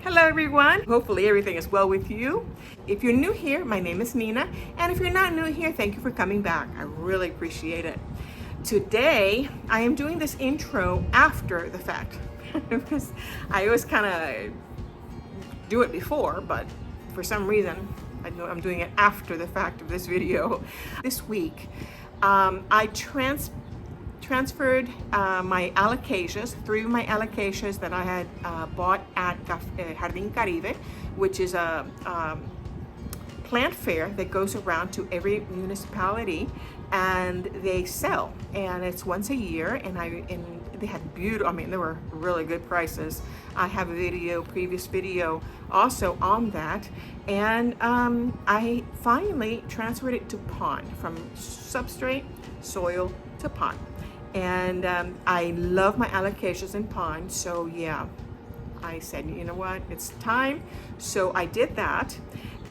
Hello everyone, hopefully everything is well with you. If you're new here, my name is Nina, and if you're not new here, thank you for coming back. I really appreciate it. Today, I am doing this intro after the fact because I always kind of do it before, but for some reason, I know I'm doing it after the fact of this video. This week, I transferred my Alocasias, 3 of my Alocasias that I had bought at Jardín Caribe, which is a plant fair that goes around to every municipality, and they sell, and it's once a year, and they had beautiful, they were really good prices. I have a previous video also on that, and I finally transferred it to PON, from substrate, soil to PON. And I love my Alocasias in PON, so yeah, I said, you know what, it's time. So I did that.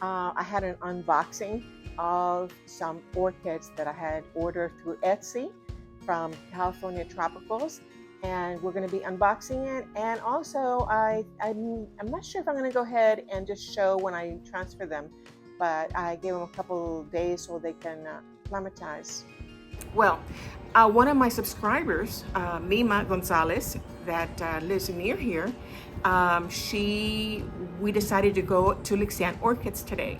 I had an unboxing of some orchids that I had ordered through Etsy from California Tropicals, and we're going to be unboxing it. And also, I'm not sure if I'm going to go ahead and just show when I transfer them, but I gave them a couple days so they can acclimatize. Well, one of my subscribers, MIMA Gonzalez, that lives near here, we decided to go to LIXIAN Orchids today.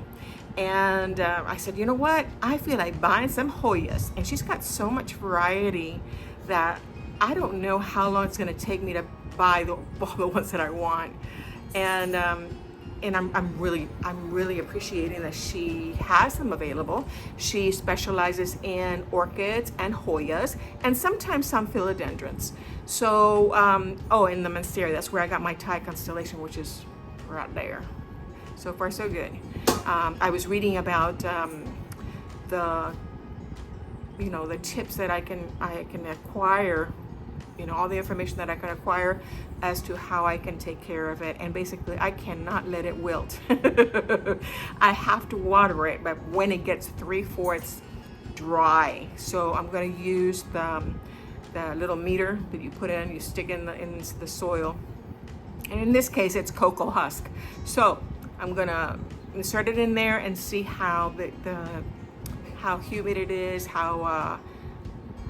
And I said, you know what? I feel like buying some Hoyas. And she's got so much variety that I don't know how long it's going to take me to buy all the ones that I want. And I'm really appreciating that she has them available. She specializes in orchids and Hoyas, and sometimes some philodendrons. So, in the Monstera, that's where I got my Thai constellation, which is right there. So far, so good. I was reading about the tips that I can acquire. All the information that I can acquire as to how I can take care of it. And basically, I cannot let it wilt. I have to water it, but when it gets 3/4 dry. So I'm going to use the little meter that you put in, you stick in the soil. And in this case, it's cocoa husk. So I'm going to insert it in there and see how how humid it is, how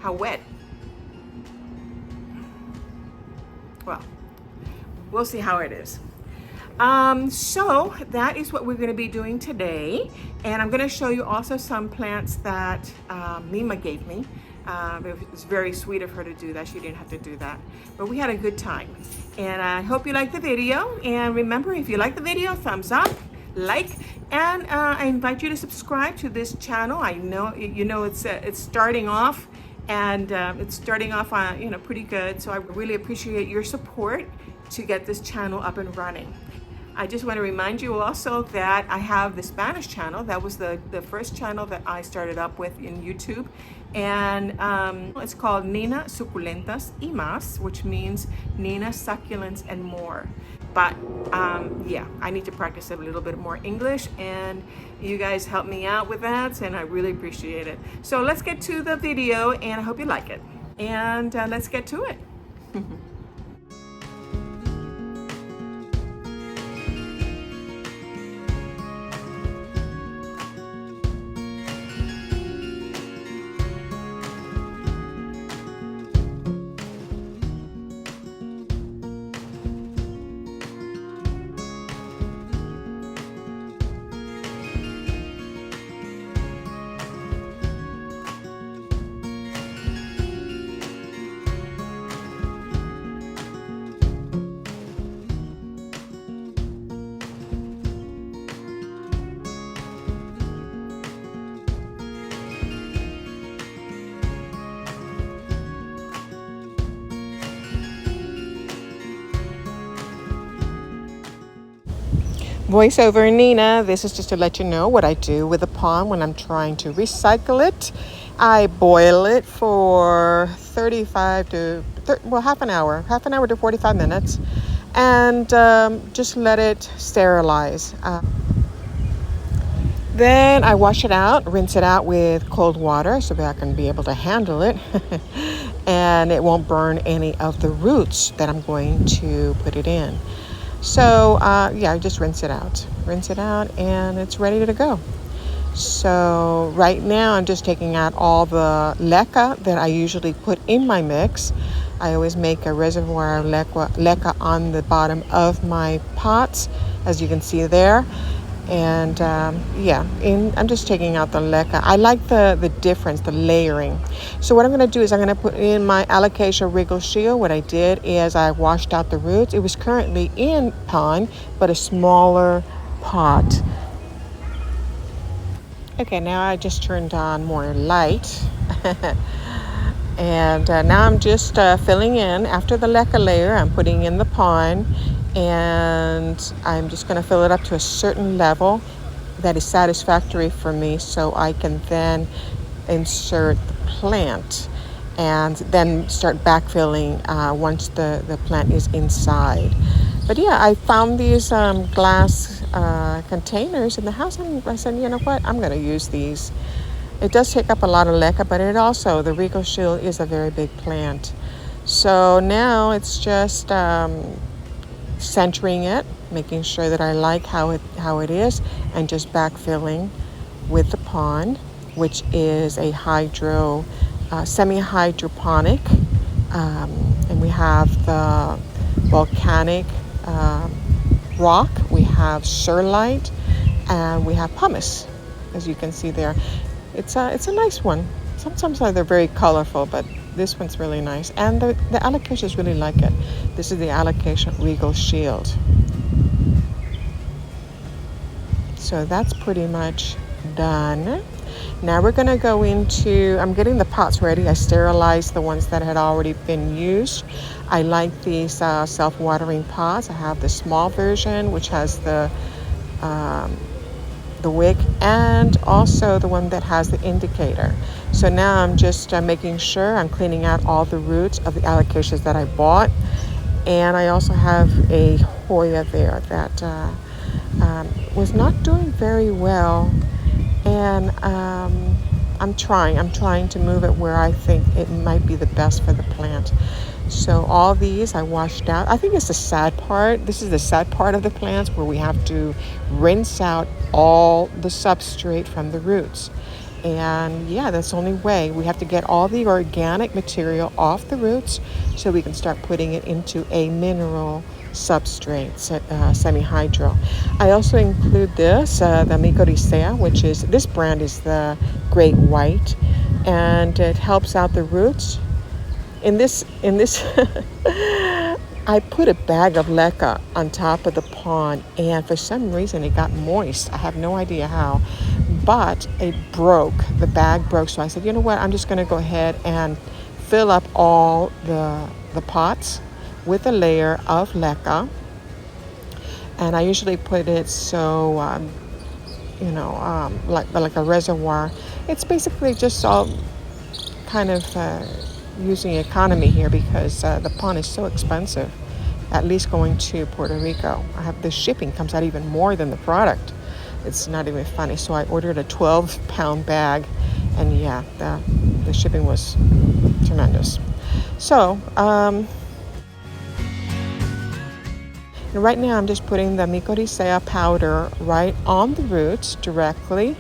wet. Well, we'll see how it is. So that is what we're going to be doing today. And I'm going to show you also some plants that MIMA gave me. It was very sweet of her to do that. She didn't have to do that. But we had a good time. And I hope you like the video. And remember, if you like the video, thumbs up, like, and I invite you to subscribe to this channel. I know it's starting off. And it's starting off on, pretty good. So I really appreciate your support to get this channel up and running. I just want to remind you also that I have the Spanish channel. That was the first channel that I started up with in YouTube. And it's called Nina Suculentas y Más, which means Nina Succulents and More. But yeah, I need to practice a little bit more English, and you guys help me out with that, and I really appreciate it. So let's get to the video, and I hope you like it. And let's get to it. Voiceover Nina, this is just to let you know what I do with a PON when I'm trying to recycle it. I boil it for half an hour to 45 minutes, and just let it sterilize. Then I wash it out, rinse it out with cold water so that I can be able to handle it. And it won't burn any of the roots that I'm going to put it in. So yeah, just rinse it out. Rinse it out and it's ready to go. So right now I'm just taking out all the leca that I usually put in my mix. I always make a reservoir of leca on the bottom of my pots, as you can see there. And yeah, I'm just taking out the leca. I like the difference, the layering. So what I'm going to do is I'm going to put in my Alocasia Wriggle Shield. What I did is I washed out the roots. It was currently in PON, but a smaller pot. Okay, now I just turned on more light. And now I'm just filling in. After the leca layer, I'm putting in the PON, and I'm just going to fill it up to a certain level that is satisfactory for me, so I can then insert the plant and then start backfilling once the plant is inside. But yeah, I found these glass containers in the house, and I said, you know what, I'm going to use these. It does take up a lot of leca, but it also, the Wriggle Shield is a very big plant. So now it's just centering it, making sure that I like how it is, and just backfilling with the PON, which is a semi-hydroponic, and we have the volcanic rock, we have Surlite, and we have pumice, as you can see there. It's a nice one. Sometimes they're very colorful, but this one's really nice. And the Alocasias really like it. This is the Alocasia Wriggle Shield. So that's pretty much done. Now we're going to go into, I'm getting the pots ready. I sterilized the ones that had already been used. I like these self-watering pots. I have the small version, which has the wick, and also the one that has the indicator. So now I'm just making sure I'm cleaning out all the roots of the Alocasias that I bought. And I also have a Hoya there that was not doing very well, and I'm trying to move it where I think it might be the best for the plant. So all these I washed out. I think it's the sad part. This is the sad part of the plants, where we have to rinse out all the substrate from the roots. And yeah, that's the only way. We have to get all the organic material off the roots so we can start putting it into a mineral substrate, semi-hydro. I also include this, the Mycorrhizae, which is, this brand is the Great White, and it helps out the roots. In this I put a bag of leca on top of the PON, and for some reason it got moist. I have no idea how, but it broke. The bag broke, so I said, you know what, I'm just going to go ahead and fill up all the pots with a layer of leca. And I usually put it so, like a reservoir. It's basically just all kind of using economy here, because the PON is so expensive, at least going to Puerto Rico. The shipping comes out even more than the product. It's not even funny. So I ordered a 12-pound bag, and yeah, the shipping was tremendous. So right now I'm just putting the Mycorrhizae powder right on the roots directly,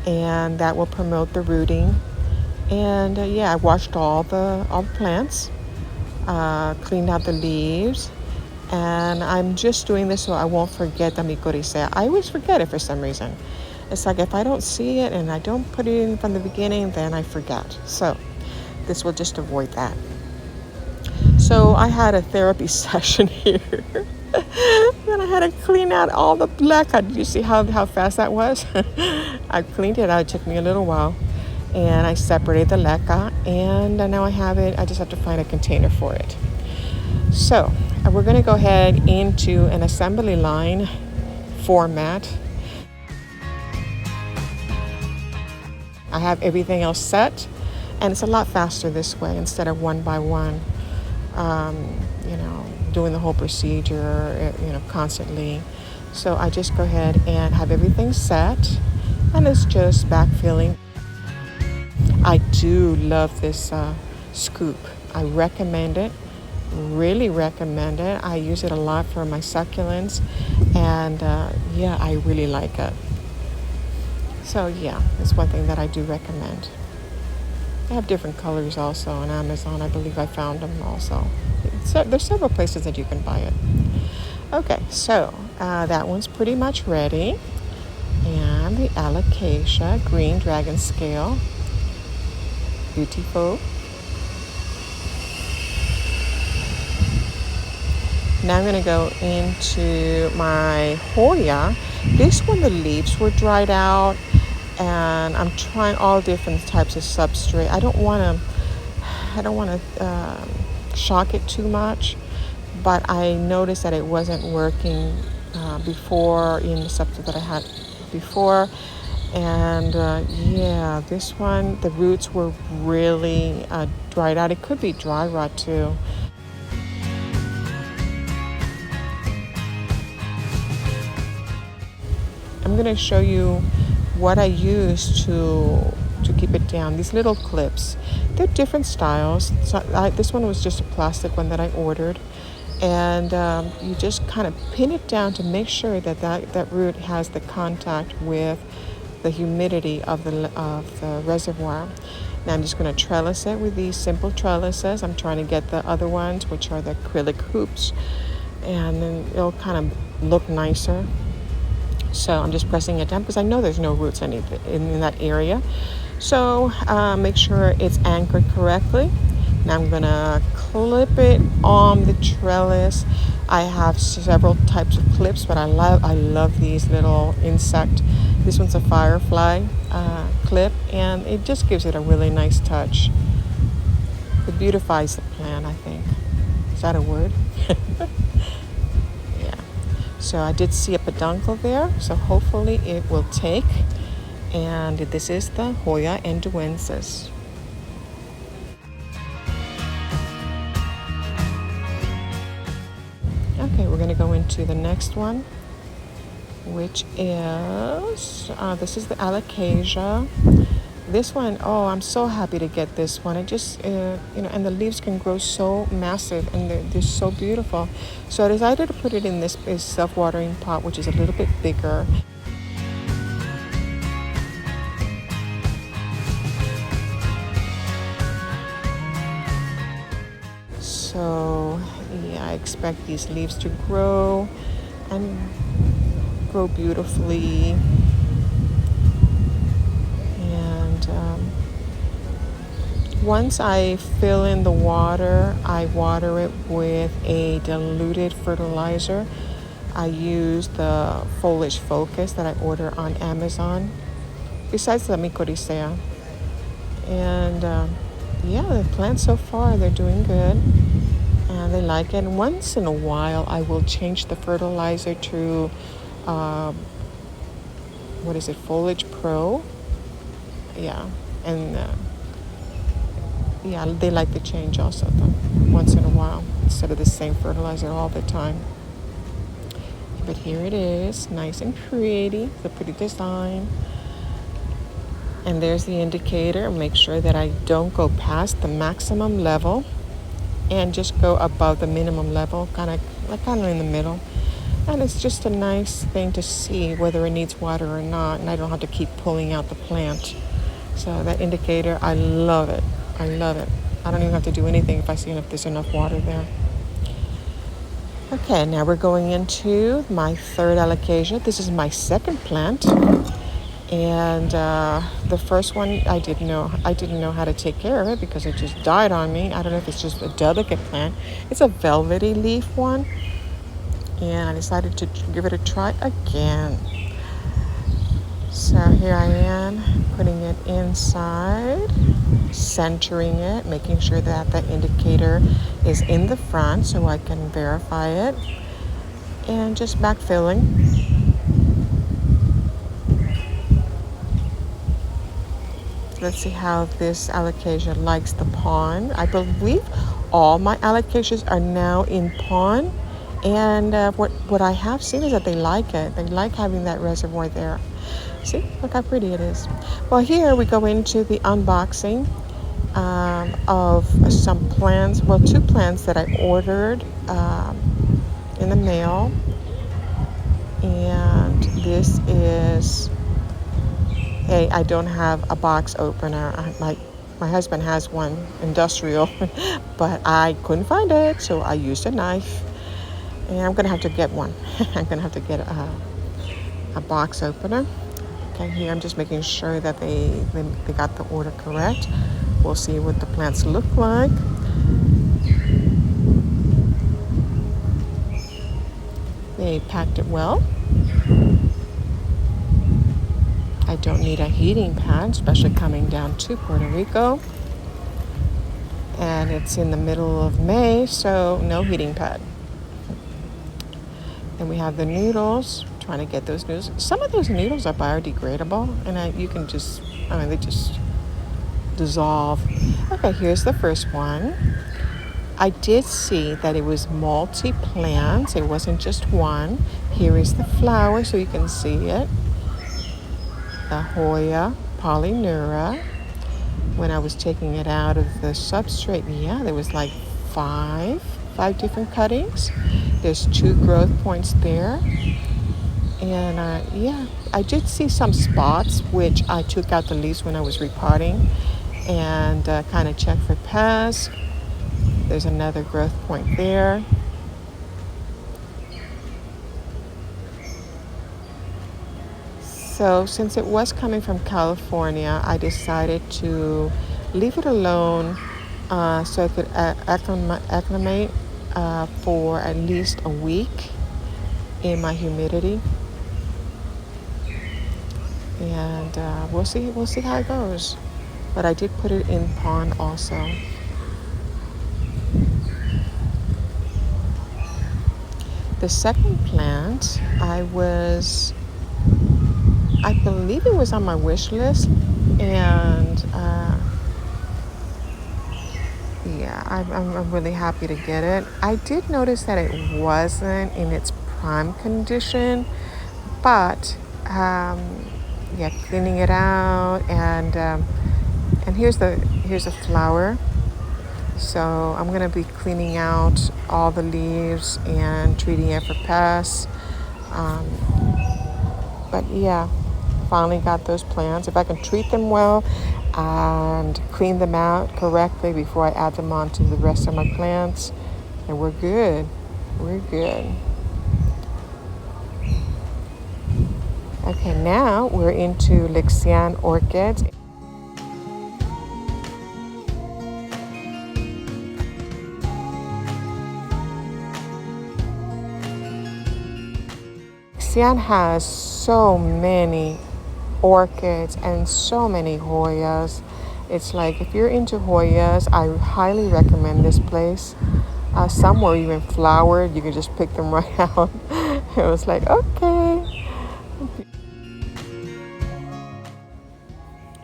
and that will promote the rooting. And yeah, I washed all the plants, cleaned out the leaves, and I'm just doing this so I won't forget the Mycorrhizae. I always forget it for some reason. It's like if I don't see it and I don't put it in from the beginning, then I forget. So this will just avoid that. So I had a therapy session here. Then I had to clean out all the leca. Did you see how fast that was? I cleaned it out. It took me a little while. And I separated the leca, and now I have it. I just have to find a container for it. So we're going to go ahead into an assembly line format. I have everything else set, and it's a lot faster this way instead of one by one, doing the whole procedure, constantly. So I just go ahead and have everything set, and it's just backfilling. I do love this scoop. I recommend it. really recommend it. I use it a lot for my succulents, and yeah, I really like it. So yeah, it's one thing that I do recommend. They have different colors also on Amazon. I believe I found them also. So there's several places that you can buy it. Okay, so that one's pretty much ready. And the Alocasia green dragon scale. Beautiful. Now I'm going to go into my Hoya. This one, the leaves were dried out, and I'm trying all different types of substrate. I don't want to shock it too much, but I noticed that it wasn't working before in the substrate that I had before. And yeah, this one, the roots were really dried out. It could be dry rot too. I'm going to show you what I use to keep it down. These little clips, they're different styles. So this one was just a plastic one that I ordered, and you just kind of pin it down to make sure that root has the contact with the humidity of the reservoir. Now I'm just going to trellis it with these simple trellises. I'm trying to get the other ones, which are the acrylic hoops, and then it'll kind of look nicer. So I'm just pressing it down because I know there's no roots in that area. So make sure it's anchored correctly. Now I'm gonna clip it on the trellis. I have several types of clips, but I love these little insect. This one's a firefly clip, and it just gives it a really nice touch. It beautifies the plant, I think. Is that a word? So I did see a peduncle there, so hopefully it will take. And this is the Hoya enduensis. Okay, we're going to go into the next one, which is, this is the Alocasia. This one, oh, I'm so happy to get this one. It just, and the leaves can grow so massive, and they're so beautiful. So I decided to put it in this self-watering pot, which is a little bit bigger. So, yeah, I expect these leaves to grow and grow beautifully. Once I fill in the water, I water it with a diluted fertilizer. I use the foliage focus that I order on Amazon, besides the mycorrhizae. And yeah, the plants so far, they're doing good, and they like it. And once in a while, I will change the fertilizer to, Foliage Pro. Yeah, and yeah, they like the change also, though, once in a while, instead of the same fertilizer all the time. But here it is, nice and pretty. It's a pretty design. And there's the indicator. Make sure that I don't go past the maximum level and just go above the minimum level, kind of in the middle. And it's just a nice thing to see whether it needs water or not, and I don't have to keep pulling out the plant. So that indicator, I love it. I love it. I don't even have to do anything if I see if there's enough water there. Okay, now we're going into my third Alocasia. This is my second plant. And the first one, I didn't know how to take care of it because it just died on me. I don't know if it's just a delicate plant. It's a velvety leaf one. And I decided to give it a try again. So here I am, putting it inside, centering it, making sure that the indicator is in the front so I can verify it, and just backfilling. Let's see how this Alocasia likes the PON. I believe all my Alocasias are now in PON, and what I have seen is that they like it. They like having that reservoir there. See, look how pretty it is. Well, here we go into the unboxing. of some plants, well, 2 plants that I ordered in the mail. And this is I don't have a box opener. My husband has one, industrial, but I couldn't find it, so I used a knife. And I'm gonna have to get one. I'm gonna have to get a box opener. Okay, here I'm just making sure that they got the order correct. We'll see what the plants look like. They packed it well. I don't need a heating pad, especially coming down to Puerto Rico. And it's in the middle of May, so no heating pad. Then we have the noodles, trying to get those noodles. Some of those noodles are biodegradable, and you can just, they just dissolve. Okay, here's the first one. I did see that it was multi-plants. It wasn't just one. Here is the flower, so you can see it. The Hoya polynura. When I was taking it out of the substrate, yeah, there was like five different cuttings. There's 2 growth points there. And yeah, I did see some spots, which I took out the leaves when I was repotting and kind of checked for pests. There's another growth point there. So since it was coming from California, I decided to leave it alone so I could acclimate for at least a week in my humidity. And we'll see how it goes. But I did put it in PON also. The second plant, I believe it was on my wish list, and yeah, I'm really happy to get it. I did notice that it wasn't in its prime condition, but yeah, cleaning it out, and here's a flower. So I'm gonna be cleaning out all the leaves and treating it for pests. But yeah, finally got those plants. If I can treat them well and clean them out correctly before I add them on to the rest of my plants, then we're good. We're good. Okay, now we're into LIXIAN orchids. LIXIAN has so many orchids and so many Hoyas. It's like, if you're into Hoyas, I highly recommend this place. Some were even flowered. You can just pick them right out. It was like, okay.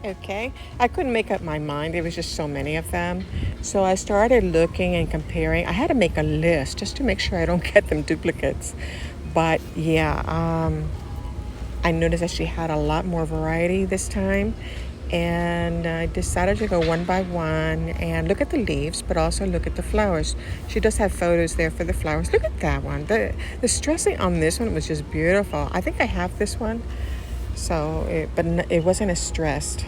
Okay, I couldn't make up my mind. There was just so many of them. So I started looking and comparing. I had to make a list just to make sure I don't get them duplicates. But yeah, I noticed that she had a lot more variety this time. And I decided to go one by one and look at the leaves, but also look at the flowers. She does have photos there for the flowers. Look at that one. The stressing on this one was just beautiful. I think I have this one. So, but it wasn't as stressed.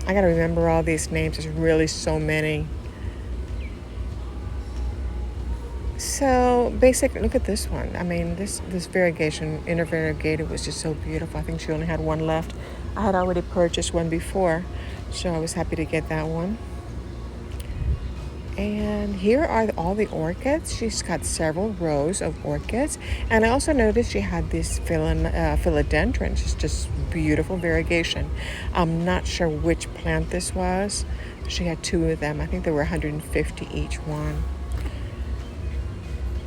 I gotta remember all these names. There's really so many. So basically, look at this one. I mean, this variegation, intervariegated, was just so beautiful. I think she only had one left. I had already purchased one before, so I was happy to get that one. And here are all the orchids. She's got several rows of orchids. And I also noticed she had this philodendrons. It's just beautiful variegation. I'm not sure which plant this was. She had 2 of them. I think they were 150 each one.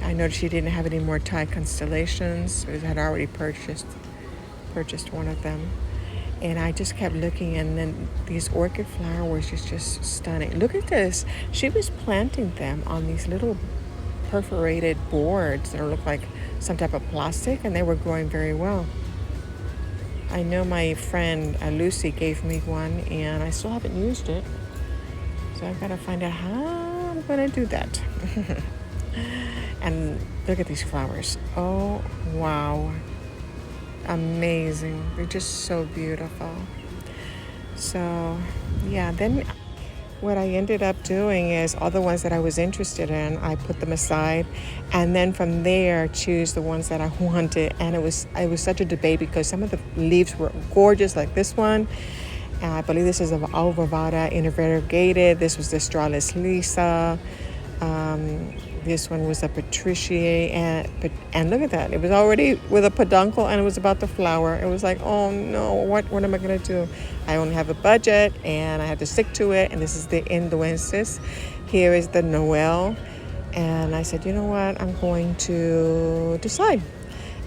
I noticed she didn't have any more Thai constellations. I had already purchased one of them. And I just kept looking, and then these orchid flowers is just stunning. Look at this. She was planting them on these little perforated boards that look like some type of plastic, and they were growing very well. I know my friend Lucy gave me one, and I still haven't used it. So I've got to find out how I'm going to do that. And look at these flowers. Oh, wow. Amazing. They're just so beautiful. So, yeah, then what I ended up doing is all the ones that I was interested in, I put them aside, and then from there choose the ones that I wanted. And it was such a debate because some of the leaves were gorgeous, like this one. I believe this is of Alvavada intervariegated. This was the Stralis Lisa. This one was a Patricia, and look at that. It was already with a peduncle and it was about to flower. It was like, oh no, what am I going to do? I only have a budget and I have to stick to it. And this is the Induensis. Here is the Noel. And I said, you know what? I'm going to decide.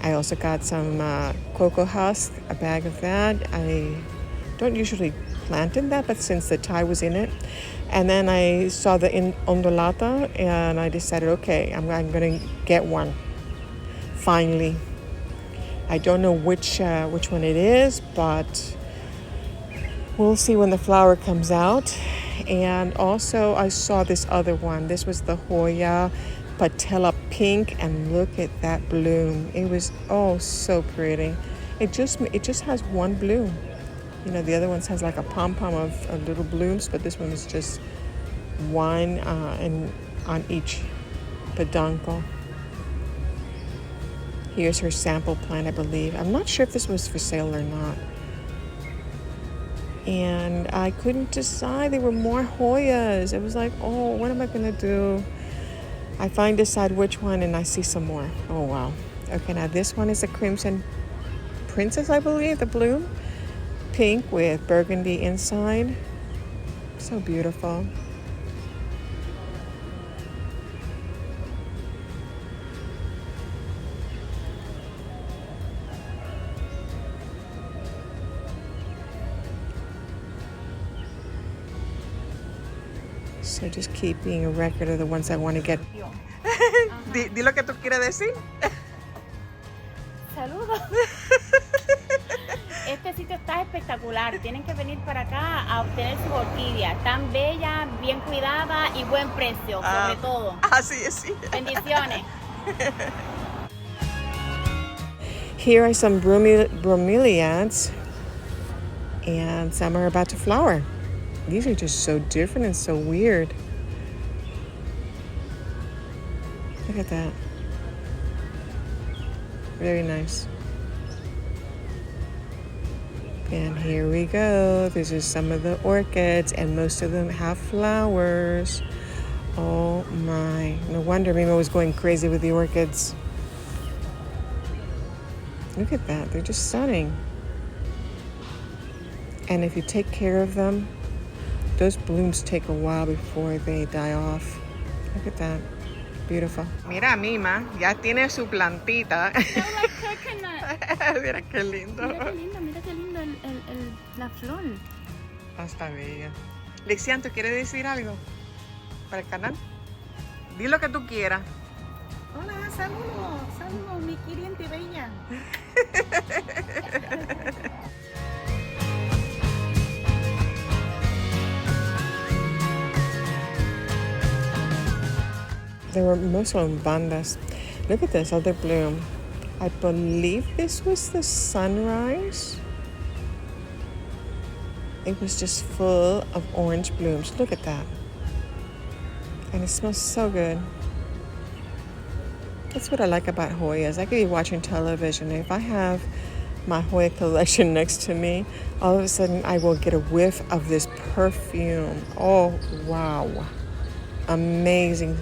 I also got some cocoa husk, a bag of that. I don't usually plant in that, but since the Thai was in it. And then I saw the Ondulata, and I decided, okay, I'm going to get one. Finally. I don't know which one it is, but we'll see when the flower comes out. And also I saw this other one. This was the Hoya Patella Pink, and look at that bloom. It was so pretty. It just has one bloom. You know, the other ones has like a pom-pom of little blooms, but this one is just one and on each peduncle. Here's her sample plant, I believe. I'm not sure if this was for sale or not. And I couldn't decide. There were more Hoyas. It was like, oh, what am I going to do? I finally decide which one, and I see some more. Oh, wow. Okay, now this one is a Crimson Princess, I believe, the bloom. Pink with burgundy inside. So beautiful. So just keeping a record of the ones I want to get. Di lo que tú quieres decir. Saludos. Este sitio está espectacular. Tienen que venir para acá a obtener sus orquídeas. Tan bella, bien cuidada y buen precio, sobre todo. Así es, sí. Bendiciones. Here are some bromeliads, and some are about to flower. These are just so different and so weird. Look at that. Very nice. And here we go. This is some of the orchids, and most of them have flowers. Oh my. No wonder Mima was going crazy with the orchids. Look at that. They're just stunning. And if you take care of them, those blooms take a while before they die off. Look at that. Beautiful. Mira, Mima, ya tiene su plantita. Mira qué lindo. Mira qué lindo la flor. Está bella. Lixian, ¿tú quieres decir algo para el canal? Di lo que tú quieras. Hola, saludos, mi cliente bella. There were most of them bandas. Look at this other bloom. I believe this was the sunrise. It was just full of orange blooms. Look at that. And it smells so good. That's what I like about Hoyas. I could be watching television. If I have my Hoya collection next to me, all of a sudden I will get a whiff of this perfume. Oh, wow. Amazing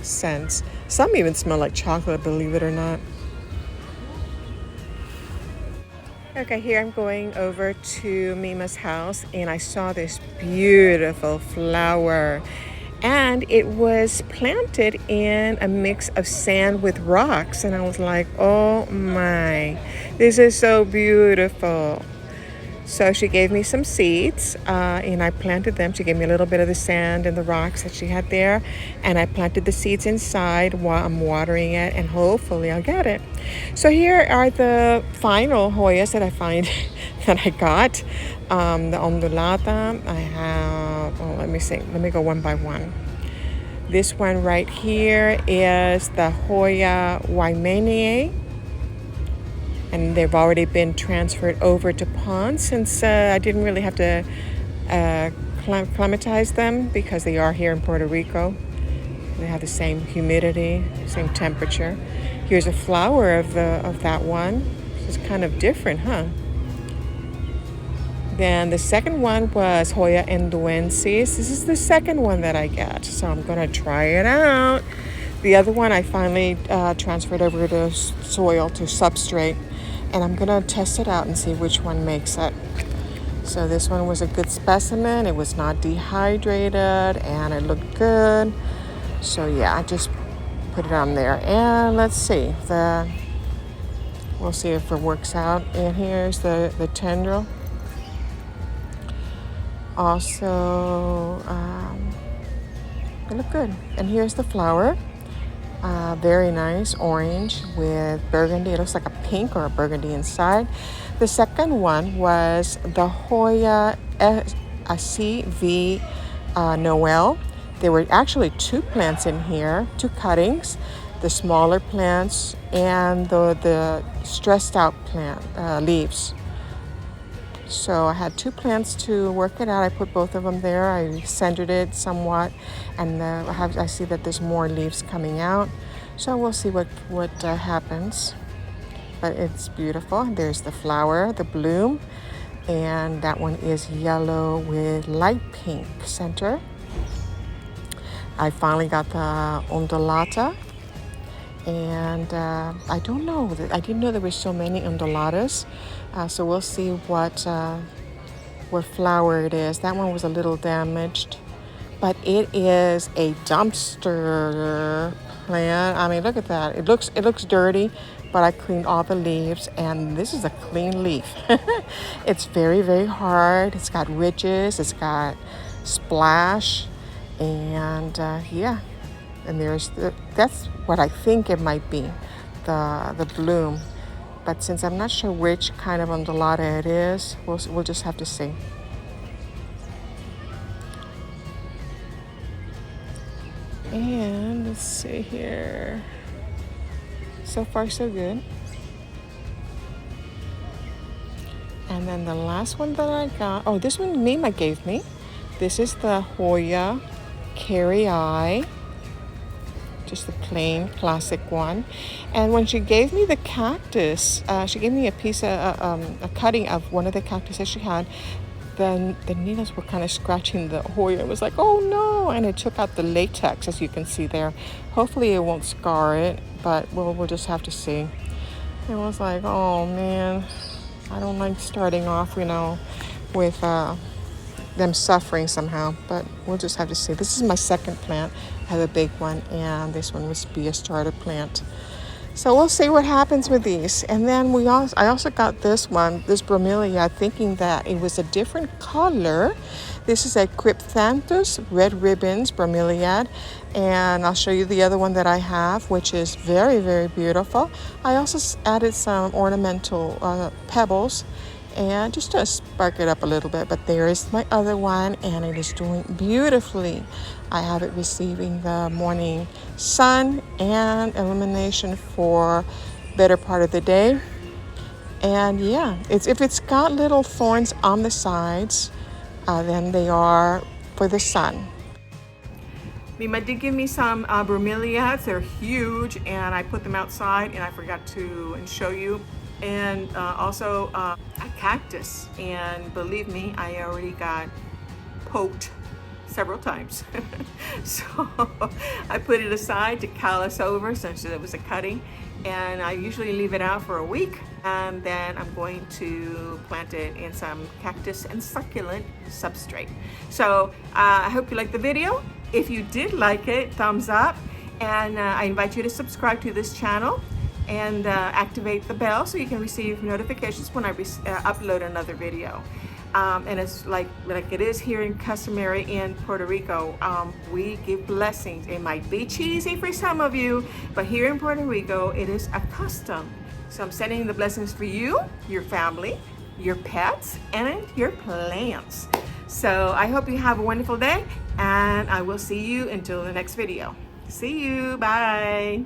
scents. Some even smell like chocolate, believe it or not. Okay, here I'm going over to Mima's house, and I saw this beautiful flower, and it was planted in a mix of sand with rocks, and I was like, oh my, this is so beautiful. So she gave me some seeds and I planted them. She gave me a little bit of the sand and the rocks that she had there, and I planted the seeds inside while I'm watering it, and hopefully I'll get it. So here are the final Hoyas that I find that I got. The ondulata, I have, oh, let me see. Let me go one by one. This one right here is the Hoya Wymania, and they've already been transferred over to PON since I didn't really have to climatize them because they are here in Puerto Rico. They have the same humidity, same temperature. Here's a flower of that one. This is kind of different, huh? Then the second one was Hoya enduensis. This is the second one that I get, so I'm gonna try it out. The other one I finally transferred over to soil, to substrate, and I'm gonna test it out and see which one makes it. So this one was a good specimen. It was not dehydrated and it looked good. So yeah, I just put it on there, and let's see. We'll see if it works out. And here's the tendril. Also, they look good. And here's the flower. Very nice, orange with burgundy. It looks like a pink or a burgundy inside. The second one was the Hoya CV Noel. There were actually two plants in here, two cuttings, the smaller plants and the stressed out plant leaves. So I had two plants to work it out. I put both of them there. I centered it somewhat, and I see that there's more leaves coming out. So we'll see what happens. But it's beautiful. There's the flower, the bloom, and that one is yellow with light pink center. I finally got the ondulata, and I don't know. I didn't know there were so many ondulatas. So we'll see what flower it is. That one was a little damaged, but it is a dumpster plant. I mean, look at that. It looks dirty, but I cleaned all the leaves, and this is a clean leaf. It's very, very hard. It's got ridges. It's got splash, and yeah. And that's what I think it might be, the bloom. But since I'm not sure which kind of ondulata it is, we'll just have to see. And let's see here. So far, so good. And then the last one that I got, oh, this one MIMA gave me. This is the Hoya Carrii. Just the plain classic one. And when she gave me the cactus, she gave me a piece of a cutting of one of the cactus that she had. The needles were kind of scratching the Hoya. It was like, oh no! And it took out the latex, as you can see there. Hopefully it won't scar it, but we'll just have to see. It was like, oh man, I don't like starting off, with them suffering somehow, but we'll just have to see. This is my second plant. I have a big one, and this one must be a starter plant. So we'll see what happens with these. And then I also got this one, this bromelia, thinking that it was a different color. This is a Crypthanthus red ribbons bromeliad, and I'll show you the other one that I have, which is very, very beautiful. I also added some ornamental pebbles, and just to spark it up a little bit. But there is my other one, and it is doing beautifully. I have it receiving the morning sun and illumination for better part of the day. And yeah, if it's got little thorns on the sides, then they are for the sun. MIMA did give me some bromeliads. They're huge, and I put them outside, and I forgot to show you. And also a cactus, and believe me, I already got poked several times. So I put it aside to callus over since it was a cutting, and I usually leave it out for a week, and then I'm going to plant it in some cactus and succulent substrate. So I hope you liked the video. If you did like it, thumbs up, and I invite you to subscribe to this channel. and activate the bell so you can receive notifications when I upload another video. And it's like it is here in customary in Puerto Rico. We give blessings. It might be cheesy for some of you, but here in Puerto Rico, it is a custom. So I'm sending the blessings for you, your family, your pets, and your plants. So I hope you have a wonderful day, and I will see you until the next video. See you. Bye.